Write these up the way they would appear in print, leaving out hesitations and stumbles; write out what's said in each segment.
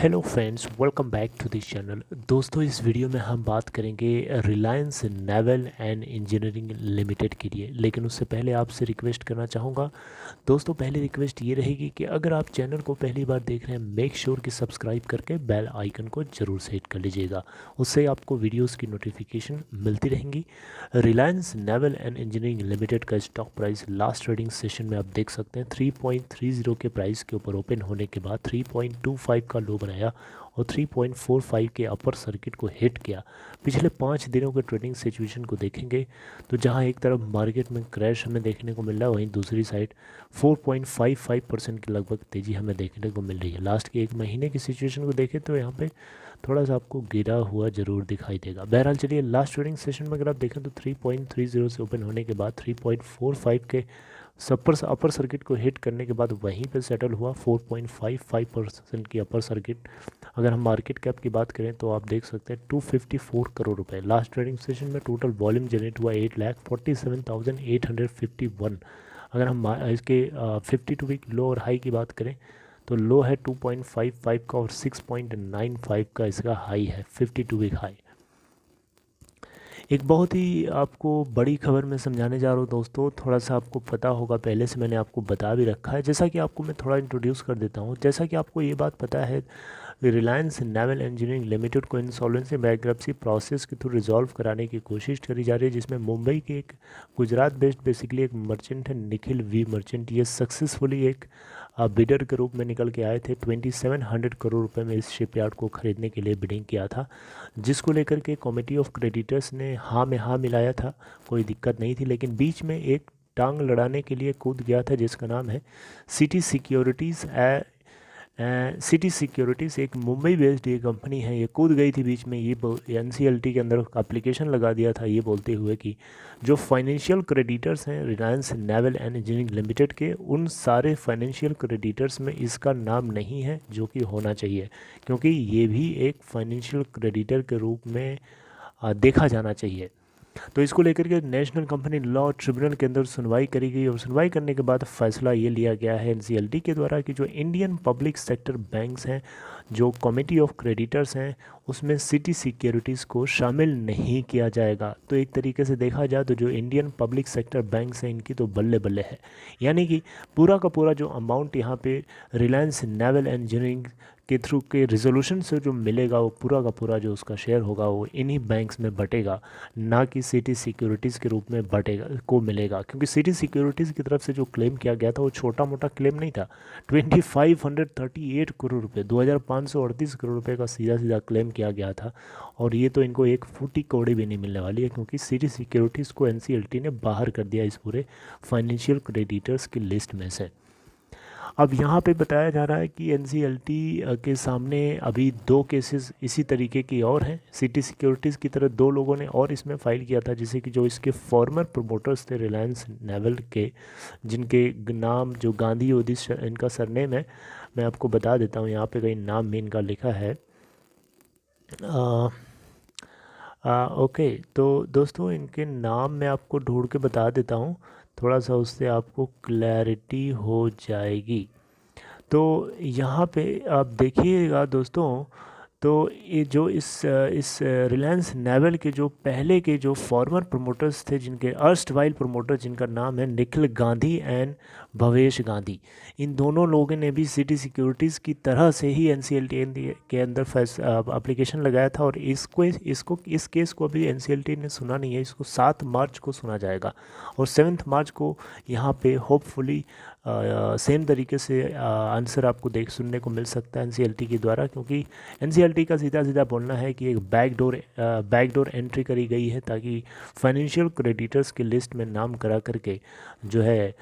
Hello friends, welcome back to this channel. दोस्तों, इस video में हम बात करेंगे Reliance naval and engineering Limited के लिए। लेकिन उससे पहले आपसे रिक्वेस्ट करना चाहूँगा दोस्तों, पहली रिक्वेस्ट ये रहेगी कि अगर आप चैनल को पहली बार देख रहे हैं, मेक श्योर कि सब्सक्राइब करके बेल आइकन को ज़रूर सेट कर लीजिएगा। उससे आपको वीडियोज़ की नोटिफिकेशन मिलती रहेंगी। Reliance naval and engineering limited का stock price last trading session में आप देख सकते हैं 3.30 के प्राइस के ऊपर ओपन होने के बाद 3.25 का लो बनाया और 3.45 के अपर सर्किट को हिट किया। पिछले 5 दिनों के ट्रेडिंग सिचुएशन को देखेंगे तो जहां एक तरफ मार्केट में क्रैश हमें देखने को मिल रहा है, वहीं दूसरी साइड 4.55% की लगभग तेज़ी हमें देखने को मिल रही है। लास्ट के एक महीने की सिचुएशन को देखें तो यहाँ पे थोड़ा सा आपको गिरा हुआ ज़रूर दिखाई देगा। बहरहाल चलिए, लास्ट ट्रेडिंग सेशन में अगर आप देखें तो 3.30 से ओपन होने के बाद 3.45 के अपर सर्किट को हिट करने के बाद वहीं पे सेटल हुआ 4.55% की अपर सर्किट। अगर हम मार्केट कैप की बात करें तो आप देख सकते हैं 254 करोड़ रुपए। लास्ट ट्रेडिंग सेशन में टोटल वॉल्यूम जनरेट हुआ 8,47,851। अगर हम इसके 52 वीक लो और हाई की बात करें तो लो है 2.55 का और 6.95 का इसका हाई है, 52 वीक हाई। एक बहुत ही आपको बड़ी खबर मैं समझाने जा रहा हूँ दोस्तों, थोड़ा सा आपको पता होगा, पहले से मैंने आपको बता भी रखा है। जैसा कि आपको मैं थोड़ा इंट्रोड्यूस कर देता हूँ। जैसा कि आपको ये बात पता है, रिलायंस नेवल इंजीनियरिंग लिमिटेड को इंसॉल्वेंसी बैंक्रप्सी प्रोसेस के थ्रू रिजॉल्व कराने की कोशिश करी जा रही है, जिसमें मुंबई के एक गुजरात बेस्ड बेसिकली एक मर्चेंट है, निखिल वी मर्चेंट। ये सक्सेसफुली एक बिडर के रूप में निकल के आए थे। 2700 करोड़ रुपए में इस शिपयार्ड को ख़रीदने के लिए बिडिंग किया था, जिसको लेकर के कमेटी ऑफ क्रेडिटर्स ने हाँ में हाँ मिलाया था, कोई दिक्कत नहीं थी। लेकिन बीच में एक टांग लड़ाने के लिए कूद गया था जिसका नाम है सिटी सिक्योरिटीज़। सिटी सिक्योरिटीज़ एक मुंबई बेस्ड ये कंपनी है, ये कूद गई थी बीच में। ये एनसीएलटी के अंदर एप्लीकेशन लगा दिया था, ये बोलते हुए कि जो फाइनेंशियल क्रेडिटर्स हैं Reliance naval and engineering Limited के, उन सारे फाइनेंशियल क्रेडिटर्स में इसका नाम नहीं है, जो कि होना चाहिए, क्योंकि ये भी एक फाइनेंशियल क्रेडिटर के रूप में देखा जाना चाहिए। तो इसको लेकर के नेशनल कंपनी लॉ ट्रिब्यूनल के अंदर सुनवाई करी गई और सुनवाई करने के बाद फैसला ये लिया गया है एनसीएलटी के द्वारा कि जो इंडियन पब्लिक सेक्टर बैंक्स हैं, जो कमेटी ऑफ क्रेडिटर्स हैं, उसमें सिटी सिक्योरिटीज़ को शामिल नहीं किया जाएगा। तो एक तरीके से देखा जाए तो जो इंडियन पब्लिक सेक्टर बैंक्स हैं, इनकी तो बल्ले बल्ले है। यानी कि पूरा का पूरा जो अमाउंट यहाँ पे रिलायंस नेवल इंजीनियरिंग के थ्रू के रिजोल्यूशन से जो मिलेगा, वो पूरा का पूरा जो उसका शेयर होगा वो इन्हीं बैंक्स में बटेगा, ना कि सिटी सिक्योरिटीज़ के रूप में मिलेगा। क्योंकि सिटी सिक्योरिटीज़ की तरफ से जो क्लेम किया गया था वो छोटा मोटा क्लेम नहीं था। 2538 करोड़ रुपये, 2538 करोड़ रुपये का सीधा सीधा क्लेम किया गया था। और ये तो इनको एक फूटी कौड़ी भी नहीं मिलने वाली है, क्योंकि सिटी सिक्योरिटीज़ को एनसीएलटी ने बाहर कर दिया इस पूरे फाइनेंशियल क्रेडिटर्स की लिस्ट में से। अब यहाँ पे बताया जा रहा है कि एनसीएलटी के सामने अभी 2 केसेस इसी तरीके की और हैं। सिटी सिक्योरिटीज़ की तरह 2 लोगों ने और इसमें फ़ाइल किया था, जैसे कि जो इसके फॉर्मर प्रमोटर्स थे रिलायंस नेवल के, जिनके नाम जो गांधी ओदिश इनका सरनेम है। मैं आपको बता देता हूँ, यहाँ पे कहीं नाम में इनका लिखा है। ओके, तो दोस्तों इनके नाम मैं आपको ढूंढ के बता देता हूँ, थोड़ा सा उससे आपको क्लैरिटी हो जाएगी। तो यहाँ पे आप देखिएगा दोस्तों, तो ये जो इस रिलायंस नेवल के जो पहले के जो फॉर्मर प्रमोटर्स थे, जिनके अर्स्ट वाइल प्रमोटर, जिनका नाम है निखिल गांधी एंड भवेश गांधी, इन दोनों लोगों ने भी सिटी सिक्योरिटीज़ की तरह से ही एनसीएलटी के अंदर एप्लीकेशन लगाया था। और इस केस को अभी एनसीएलटी ने सुना नहीं है, इसको 7 मार्च को सुना जाएगा और 7 मार्च को यहाँ पे होपफुली सेम तरीके से आंसर आपको सुनने को मिल सकता है एनसीएलटी के द्वारा। क्योंकि एनसीएलटी का सीधा सीधा बोलना है कि एक बैकडोर एंट्री करी गई है, ताकि फाइनेंशियल क्रेडिटर्स की लिस्ट में नाम करा करके जो है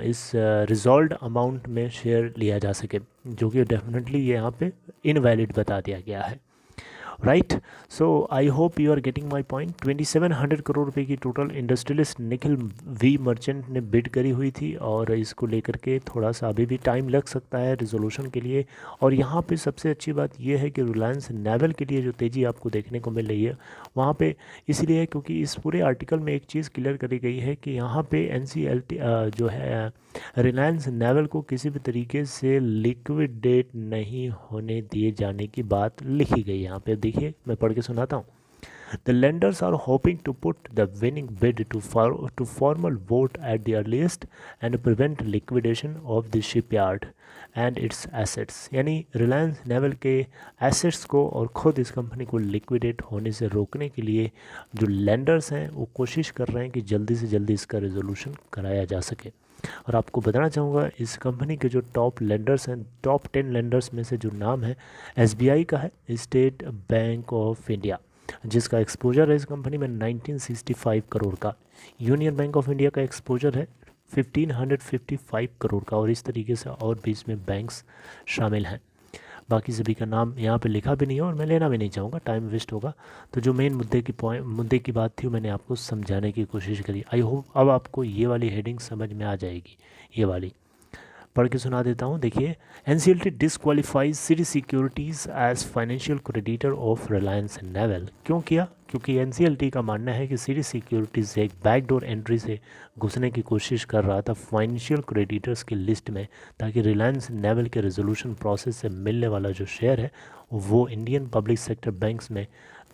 इस रिजॉल्व अमाउंट में शेयर लिया जा सके, जो कि डेफिनेटली यहाँ पे इनवैलिड बता दिया गया है। Right. So I hope you are getting my point. 2700 crore रुपए की टोटल इंडस्ट्रियलिस्ट निखिल वी मर्चेंट ने बिड करी हुई थी, और इसको लेकर के थोड़ा सा अभी भी टाइम लग सकता है रिजोल्यूशन के लिए। और यहाँ पे सबसे अच्छी बात यह है कि रिलायंस नेवल के लिए जो तेज़ी आपको देखने को मिल रही है वहाँ पे इसलिए है क्योंकि इस पूरे आर्टिकल में एक चीज़ क्लियर करी गई है कि यहाँ पे NCLT जो है रिलायंस नेवल को किसी भी तरीके से लिक्विडेट नहीं होने दिए जाने की बात लिखी गई है। यहाँ पे देखिए मैं पढ़ के सुनाता हूँ। The lenders are hoping to put the winning bid to formal vote at the earliest and prevent liquidation of the shipyard and its assets। यानी रिलायंस नेवल के एसेट्स को और ख़ुद इस कंपनी को लिक्विडेट होने से रोकने के लिए जो लेंडर्स हैं वो कोशिश कर रहे हैं कि जल्दी से जल्दी इसका रेजोल्यूशन कराया जा सके। और आपको बताना चाहूँगा इस कंपनी के जो टॉप लेंडर्स हैं, टॉप 10 लेंडर्स में से जो नाम है SBI का है, स्टेट बैंक ऑफ इंडिया, जिसका एक्सपोजर है इस कंपनी में 1965 करोड़ का। यूनियन बैंक ऑफ इंडिया का एक्सपोजर है 1555 करोड़ का, और इस तरीके से और भी इसमें बैंक्स शामिल हैं। बाकी सभी का नाम यहाँ पे लिखा भी नहीं है और मैं लेना भी नहीं चाहूँगा, टाइम वेस्ट होगा। तो जो मेन मुद्दे की बात थी वो मैंने आपको समझाने की कोशिश करी। आई होप अब आपको ये वाली हेडिंग समझ में आ जाएगी। ये वाली पढ़ के सुना देता हूँ। देखिए, NCLT disqualifies city securities as financial creditor of Reliance naval. क्यों किया? क्योंकि NCLT का मानना है कि सिटी सिक्योरिटीज़ से एक बैकडोर एंट्री से घुसने की कोशिश कर रहा था फाइनेंशियल क्रेडिटर्स की लिस्ट में, ताकि रिलायंस नेवल के रेजोल्यूशन प्रोसेस से मिलने वाला जो शेयर है वो इंडियन पब्लिक सेक्टर बैंक्स में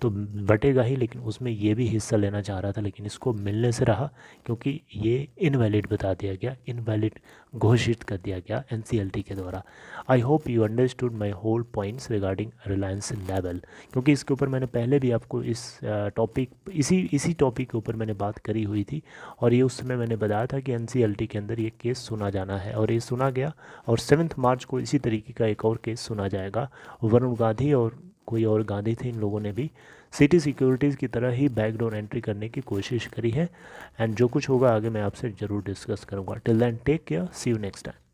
तो बटेगा ही, लेकिन उसमें ये भी हिस्सा लेना चाह रहा था, लेकिन इसको मिलने से रहा क्योंकि ये इनवैलिड बता दिया गया, इनवैलिड घोषित कर दिया गया NCLT के द्वारा। I hope you understood my whole points regarding Reliance Naval, क्योंकि इसके ऊपर मैंने पहले भी आपको इस टॉपिक इसी टॉपिक के ऊपर मैंने बात करी हुई थी, और ये उस समय मैंने बताया था कि NCLT के अंदर ये केस सुना जाना है, और ये सुना गया। और 7 मार्च को इसी तरीके का एक और केस सुना जाएगा। वरुण गांधी और कोई और गांधी थे, इन लोगों ने भी सिटी सिक्योरिटीज़ की तरह ही बैकडोर एंट्री करने की कोशिश करी है। एंड जो कुछ होगा आगे मैं आपसे ज़रूर डिस्कस करूँगा। Till then take care, see you next time.